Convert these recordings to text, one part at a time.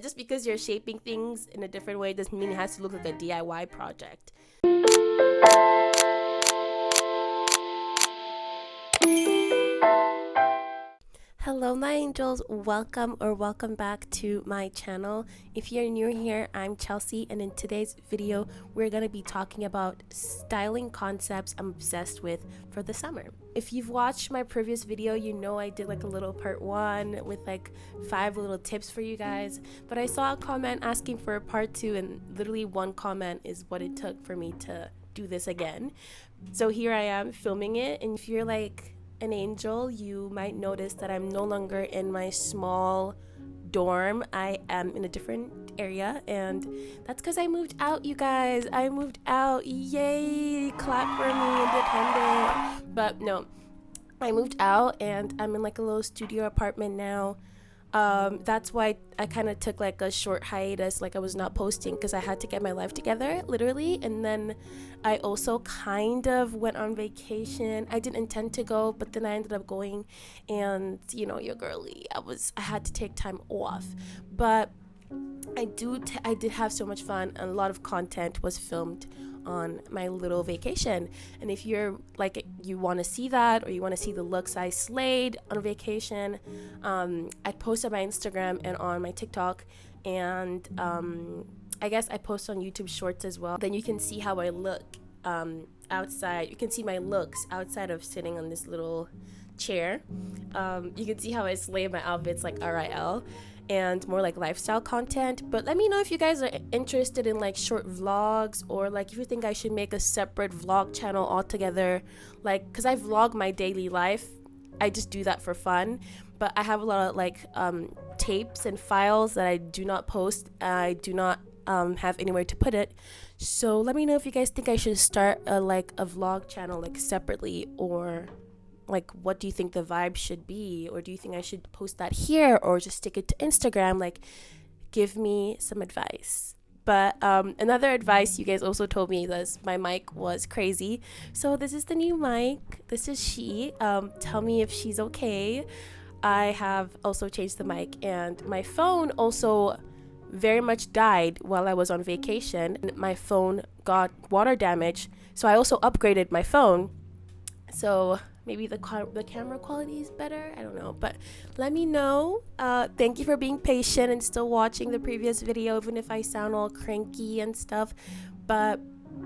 just because you're shaping things in a different way doesn't mean it has to look like a DIY project. Hello my angels, welcome back to my channel. If you're new here, I'm Chelsea, and in today's video we're going to be talking about styling concepts I'm obsessed with for the summer. If you've watched my previous video, you know I did like a little part 1 with like 5 little tips for you guys, but I saw a comment asking for a part 2, and literally one comment is what it took for me to do this again. So here I am filming it, and if you're like an angel, you might notice that I'm no longer in my small dorm. I am in a different area, and that's because I moved out, you guys. I moved out. Yay! Clap for me, independent. But no, I moved out and I'm in like a little studio apartment now. That's why I kind of took like a short hiatus, like I was not posting because I had to get my life together, literally. And then I also kind of went on vacation. I didn't intend to go, but then I ended up going, and you know, your girly, I had to take time off. But I did have so much fun, and a lot of content was filmed on my little vacation. And if you're like, you want to see that, or you want to see the looks I slayed on vacation, I post on my Instagram and on my TikTok, and I guess I post on YouTube Shorts as well. Then you can see how I look outside. You can see my looks outside of sitting on this little chair. You can see how I slay my outfits, like RIL, and more like lifestyle content. But let me know if you guys are interested in like short vlogs, or like if you think I should make a separate vlog channel altogether, like because I vlog my daily life. I just do that for fun, but I have a lot of like tapes and files that I do not post. I do not have anywhere to put it. So let me know if you guys think I should start a vlog channel like separately, or like what do you think the vibe should be, or do you think I should post that here or just stick it to Instagram? Like, give me some advice. But another advice you guys also told me was my mic was crazy. So this is the new mic. This is she. Tell me if she's okay. I have also changed the mic, and my phone also very much died while I was on vacation. My phone got water damage, so I also upgraded my phone. So maybe the camera quality is better. I don't know, but let me know. Thank you for being patient and still watching the previous video, even if I sound all cranky and stuff. But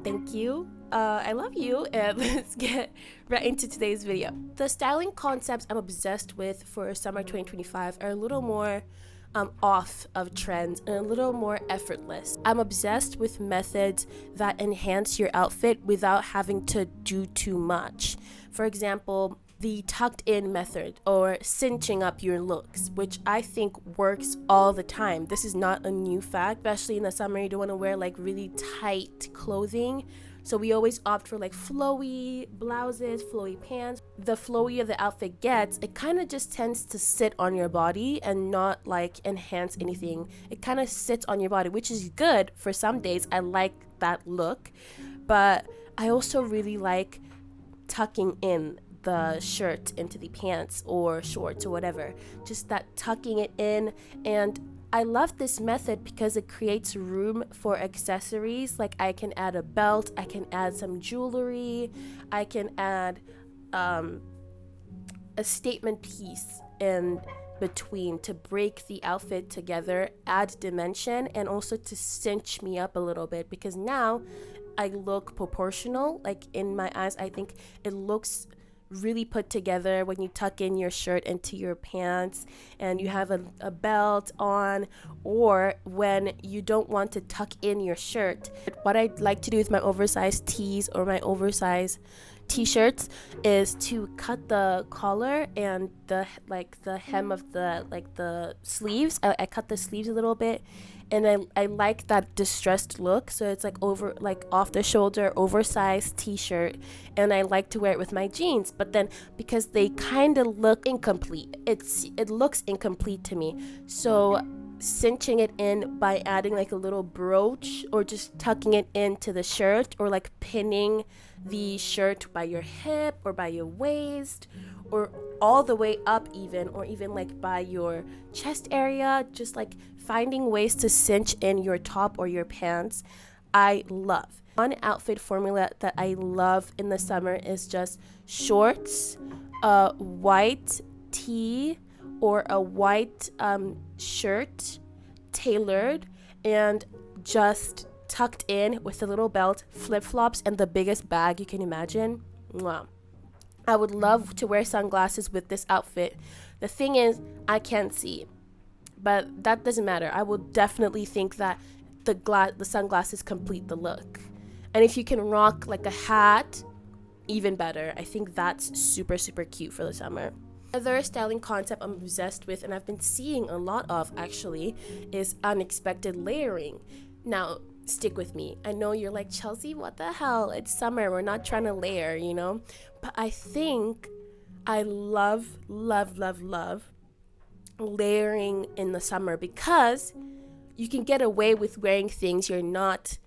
thank you. I love you, and let's get right into today's video. The styling concepts I'm obsessed with for summer 2025 are a little more off of trends and a little more effortless. I'm obsessed with methods that enhance your outfit without having to do too much. For example, the tucked in method, or cinching up your looks, which I think works all the time. This is not a new fact, especially in the summer. You don't want to wear like really tight clothing. So we always opt for like flowy blouses, flowy pants. The flowier the outfit gets, it kind of just tends to sit on your body and not like enhance anything. It kind of sits on your body, which is good for some days. I like that look, but I also really like tucking in the shirt into the pants or shorts or whatever. Just that tucking it in. And I love this method because it creates room for accessories. Like I can add a belt, I can add some jewelry, I can add a statement piece in between to break the outfit together, add dimension, and also to cinch me up a little bit, because now I look proportional. Like in my eyes, I think it looks really put together when you tuck in your shirt into your pants and you have a belt on, or when you don't want to tuck in your shirt. What I like to do with my oversized tees or my oversized t-shirts is to cut the collar and the hem of the sleeves. I cut the sleeves a little bit, and I like that distressed look. So it's like off the shoulder oversized t-shirt, and I like to wear it with my jeans. But then because they kind of look incomplete, it looks incomplete to me, so cinching it in by adding like a little brooch, or just tucking it into the shirt, or like pinning the shirt by your hip or by your waist, or all the way up even, or even like by your chest area. Just like finding ways to cinch in your top or your pants, I love. One outfit formula that I love in the summer is just shorts, a white tee or a white shirt, tailored and just tucked in with a little belt, flip-flops, and the biggest bag you can imagine. Wow. I would love to wear sunglasses with this outfit. The thing is, I can't see, but that doesn't matter. I will definitely think that the sunglasses complete the look. And if you can rock like a hat, even better. I think that's super, super cute for the summer. Another styling concept I'm obsessed with, and I've been seeing a lot of actually, is unexpected layering. Now, stick with me. I know you're like, Chelsea, what the hell? It's summer. We're not trying to layer, you know? But I think I love, love, love, love layering in the summer, because you can get away with wearing things you're not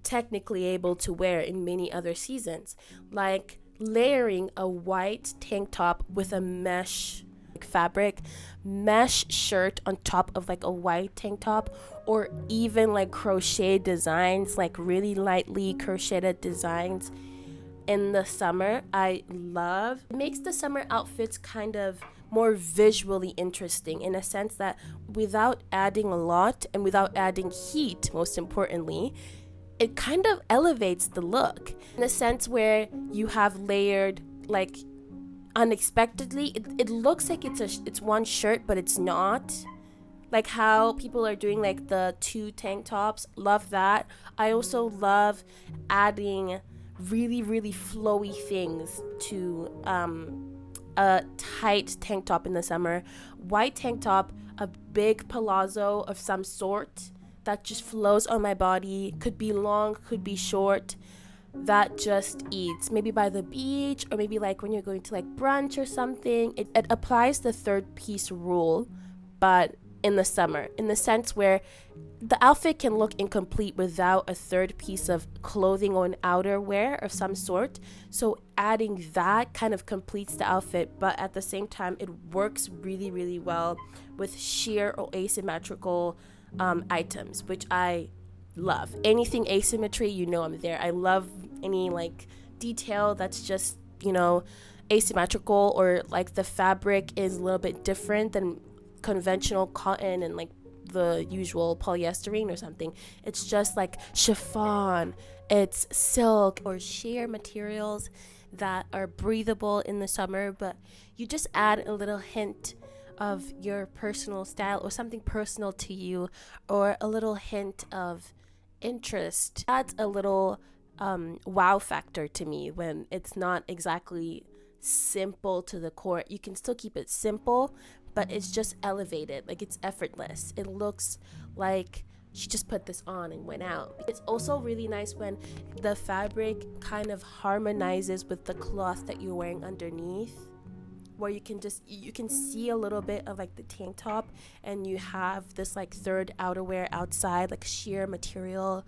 technically able to wear in many other seasons, like layering a white tank top with a mesh fabric mesh shirt on top of like a white tank top, or even like crochet designs, like really lightly crocheted designs in the summer. I love. It makes the summer outfits kind of more visually interesting, in a sense that without adding a lot and without adding heat, most importantly, it kind of elevates the look in a sense where you have layered like unexpectedly. It looks like it's one shirt, but it's not. Like how people are doing like the 2 tank tops. Love that. I also love adding really, really flowy things to a tight tank top in the summer. White tank top, a big palazzo of some sort that just flows on my body. Could be long, could be short. That just eats. Maybe by the beach, or maybe like when you're going to like brunch or something. It applies the 3rd piece rule, but in the summer, in the sense where the outfit can look incomplete without a 3rd piece of clothing or an outerwear of some sort. So adding that kind of completes the outfit, but at the same time it works really, really well with sheer or asymmetrical items, which I love. Anything asymmetry, you know I'm there. I love any like detail that's just, you know, asymmetrical, or like the fabric is a little bit different than conventional cotton and like the usual polyester or something. It's just like chiffon, it's silk or sheer materials that are breathable in the summer, but you just add a little hint of your personal style or something personal to you, or a little hint of interest. Adds a little wow factor to me when it's not exactly simple to the core. You can still keep it simple, but it's just elevated, like it's effortless. It looks like she just put this on and went out. It's also really nice when the fabric kind of harmonizes with the cloth that you're wearing underneath, where you can see a little bit of like the tank top, and you have this like 3rd outerwear outside, like sheer material.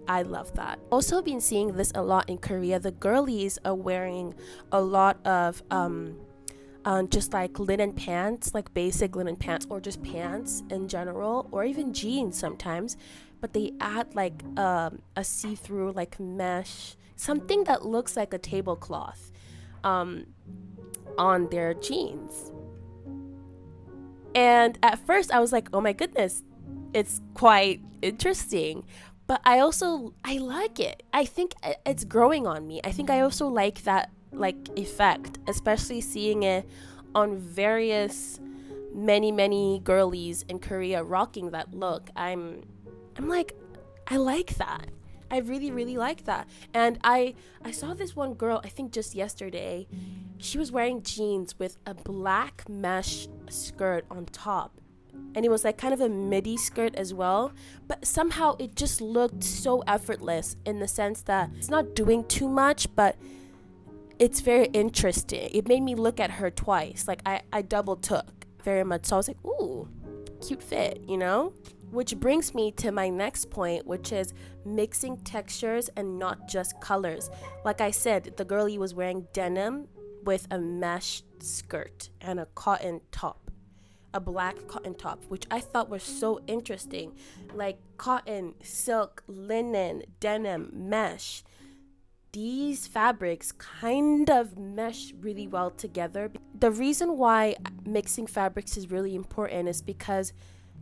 I love that. Also been seeing this a lot in Korea. The girlies are wearing a lot of just like linen pants, like basic linen pants, or just pants in general, or even jeans sometimes, but they add like a see-through like mesh, something that looks like a tablecloth on their jeans. And at first I was like, oh my goodness, it's quite interesting, but I like it. I think it's growing on me. I think I also like that like effect, especially seeing it on many girlies in Korea rocking that look. I'm like, I like that. I really, really like that. And I saw this one girl, I think just yesterday. She was wearing jeans with a black mesh skirt on top, and it was like kind of a midi skirt as well, but somehow it just looked so effortless, in the sense that it's not doing too much, but it's very interesting. It made me look at her twice. Like I double took very much. So I was like, ooh, cute fit, you know? Which brings me to my next point, which is mixing textures and not just colors. Like I said, the girlie was wearing denim with a mesh skirt and a cotton top, a black cotton top, which I thought was so interesting. Like cotton, silk, linen, denim, mesh. These fabrics kind of mesh really well together. The reason why mixing fabrics is really important is because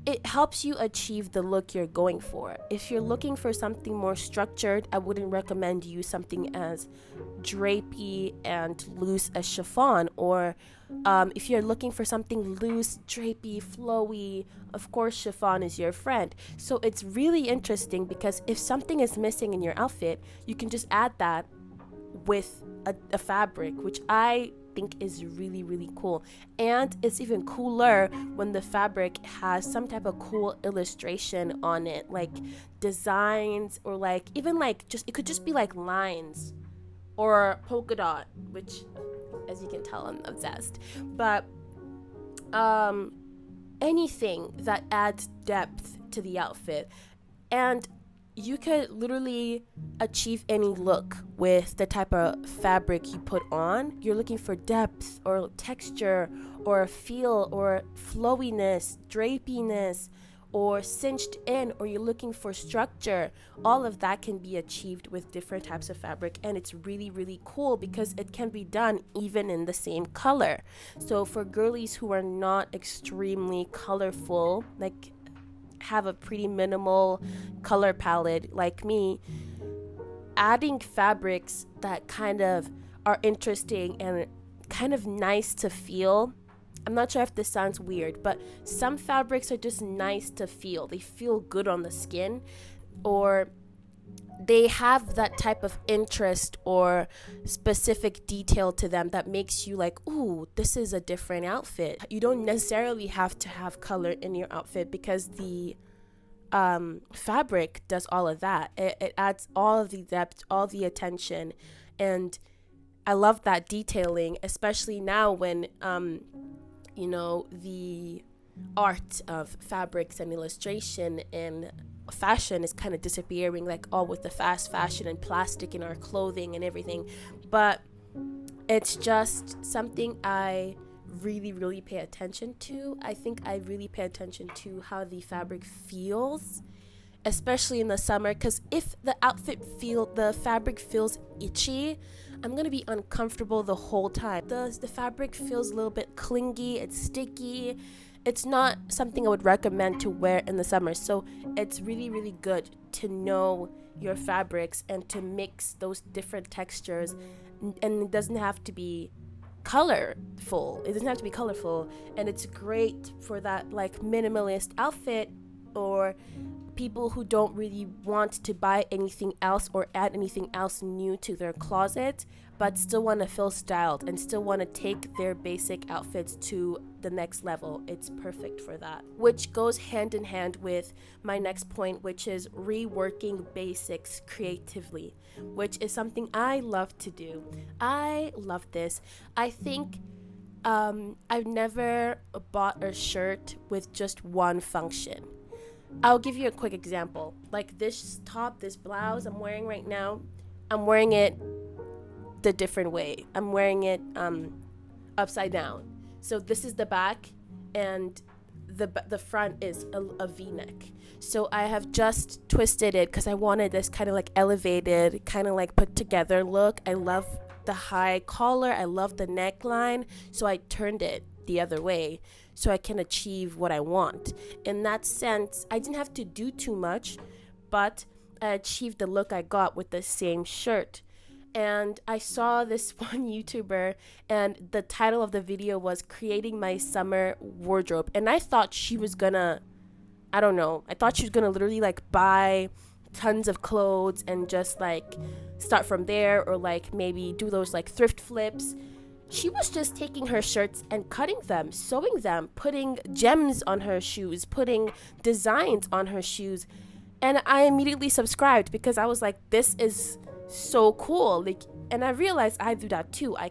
it helps you achieve the look you're going for. If you're looking for something more structured, I wouldn't recommend you use something as drapey and loose as chiffon. Or if you're looking for something loose, drapey, flowy, of course chiffon is your friend. So it's really interesting because if something is missing in your outfit, you can just add that with a fabric, which I think is really, really cool. And it's even cooler when the fabric has some type of cool illustration on it, like designs, or like even like just, it could just be like lines or polka dot, which as you can tell I'm obsessed. But anything that adds depth to the outfit. And you could literally achieve any look with the type of fabric you put on. You're looking for depth or texture or feel or flowiness, drapiness, or cinched in, or you're looking for structure. All of that can be achieved with different types of fabric, and it's really, really cool because it can be done even in the same color. So for girlies who are not extremely colorful, like have a pretty minimal color palette like me, adding fabrics that kind of are interesting and kind of nice to feel. I'm not sure if this sounds weird, but some fabrics are just nice to feel. They feel good on the skin, or they have that type of interest or specific detail to them that makes you like, ooh, this is a different outfit. You don't necessarily have to have color in your outfit because the fabric does all of that. It adds all of the depth, all the attention, and I love that detailing, especially now when the art of fabrics and illustration and fashion is kind of disappearing, like all with the fast fashion and plastic in our clothing and everything. But it's just something I really, really pay attention to. I think I really pay attention to how the fabric feels, especially in the summer, because if the fabric feels itchy, I'm gonna be uncomfortable the whole time. The fabric feels a little bit clingy, it's sticky. It's not something I would recommend to wear in the summer. So it's really, really good to know your fabrics and to mix those different textures. And it doesn't have to be colorful. And it's great for that like minimalist outfit, or people who don't really want to buy anything else or add anything else new to their closet, but still want to feel styled and still want to take their basic outfits to the next level. It's perfect for that, which goes hand in hand with my next point, which is reworking basics creatively, which is something I love to do. I love this. I think I've never bought a shirt with just one function. I'll give you a quick example. Like this top, this blouse I'm wearing right now, I'm wearing it the different way. I'm wearing it upside down. So this is the back, and the front is a V-neck. So I have just twisted it because I wanted this kind of like elevated, kind of like put together look. I love the high collar. I love the neckline. So I turned it the other way so I can achieve what I want. In that sense, I didn't have to do too much, but I achieved the look I got with the same shirt. And I saw this one YouTuber, and the title of the video was Creating My Summer Wardrobe. And I thought she was gonna, I thought she was gonna literally like buy tons of clothes and just like start from there, or like maybe do those like thrift flips. She was just taking her shirts and cutting them, sewing them, putting gems on her shoes, putting designs on her shoes. And I immediately subscribed because I was like, this is so cool. Like, and I realized I do that too. I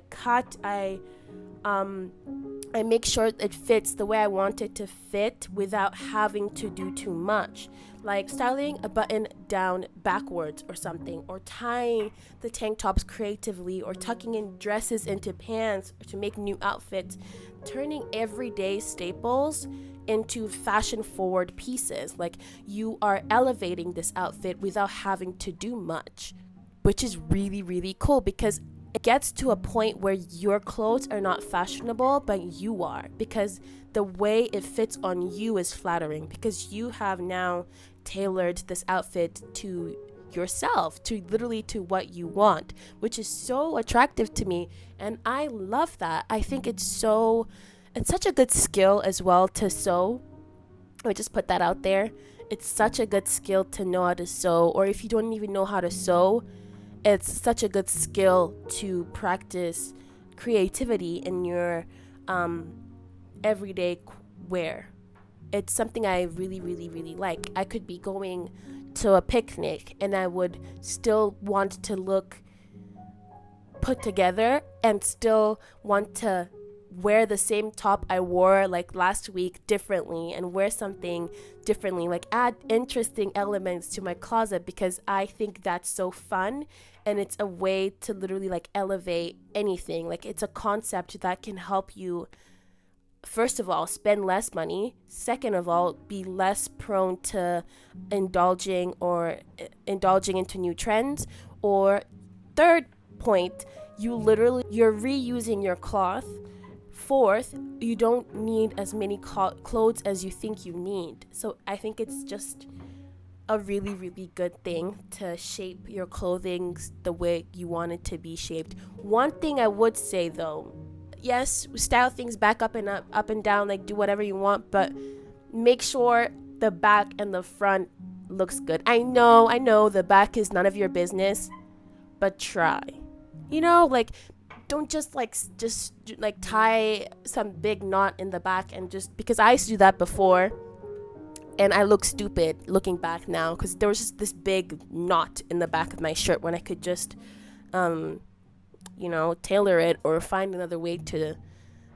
I make sure it fits the way I want it to fit without having to do too much. Like styling a button down backwards or something, or tying the tank tops creatively, or tucking in dresses into pants to make new outfits. Turning everyday staples into fashion forward pieces. Like you are elevating this outfit without having to do much, which is really, really cool because it gets to a point where your clothes are not fashionable, but you are, because the way it fits on you is flattering, because you have now tailored this outfit to yourself, to literally to what you want, which is so attractive to me. And I love that. I think it's such a good skill as well to sew. I just put that out there. It's such a good skill to know how to sew, or if you don't even know how to sew, it's such a good skill to practice creativity in your everyday wear. It's something I really, really, really like. I could be going to a picnic and I would still want to look put together and still want to wear the same top I wore like last week differently, and wear something differently, like add interesting elements to my closet, because I think that's so fun. And it's a way to literally like elevate anything. Like it's a concept that can help you, first of all, spend less money. Second of all, be less prone to indulging into new trends. Or third point, you're reusing your cloth. Fourth, you don't need as many clothes as you think you need. So I think it's just a really, really good thing to shape your clothing the way you want it to be shaped. One thing I would say though, yes, style things back up and down, like do whatever you want, but make sure the back and the front looks good. I know the back is none of your business, but try. Like don't just tie some big knot in the back, and just because I used to do that before and I look stupid looking back now, because there was just this big knot in the back of my shirt when I could just tailor it or find another way to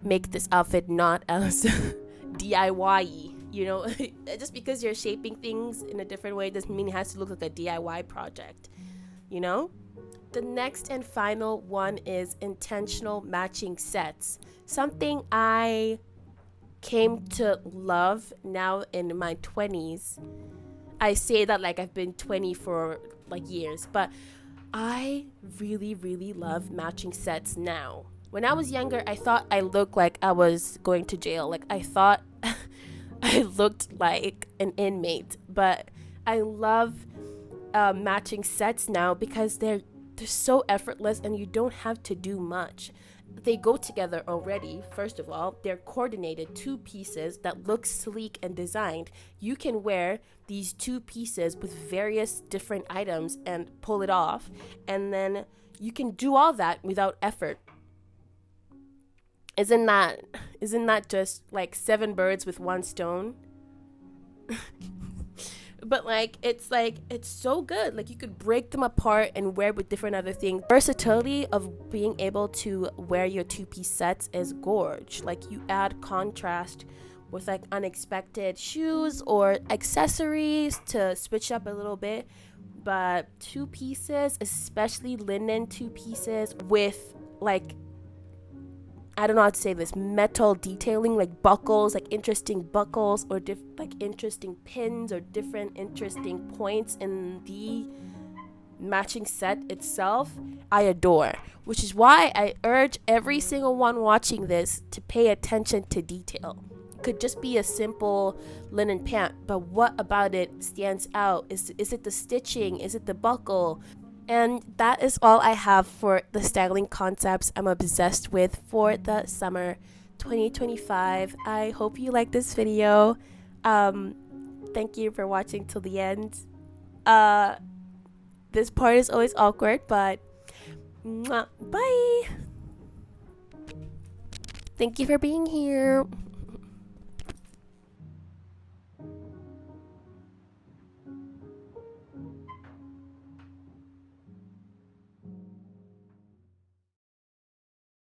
make this outfit not as DIY-y. Just because you're shaping things in a different way doesn't mean it has to look like a DIY project. The next and final one is intentional matching sets. Something I came to love now in my 20s. I say that like I've been 20 for like years, but I really, really love matching sets now. When I was younger, I thought I looked like I was going to jail. Like I thought I looked like an inmate, but I love matching sets now because they're so effortless and you don't have to do much. They go together already. First of all, they're coordinated two pieces that look sleek and designed. You can wear these two pieces with various different items and pull it off, and then you can do all that without effort. Isn't that just like 7 birds with one stone? But it's so good. Like you could break them apart and wear with different other things. Versatility of being able to wear your 2-piece sets is gorge. Like you add contrast with like unexpected shoes or accessories to switch up a little bit. But 2 pieces, especially linen 2 pieces with like, I don't know how to say this, metal detailing, like buckles, like interesting buckles, or like interesting pins or different interesting points in the matching set itself, I adore. Which is why I urge every single one watching this to pay attention to detail. It could just be a simple linen pant, but what about it stands out? Is it the stitching? Is it the buckle? And that is all I have for the styling concepts I'm obsessed with for the summer 2025. I hope you like this video. Thank you for watching till the end. This part is always awkward, but bye. Thank you for being here.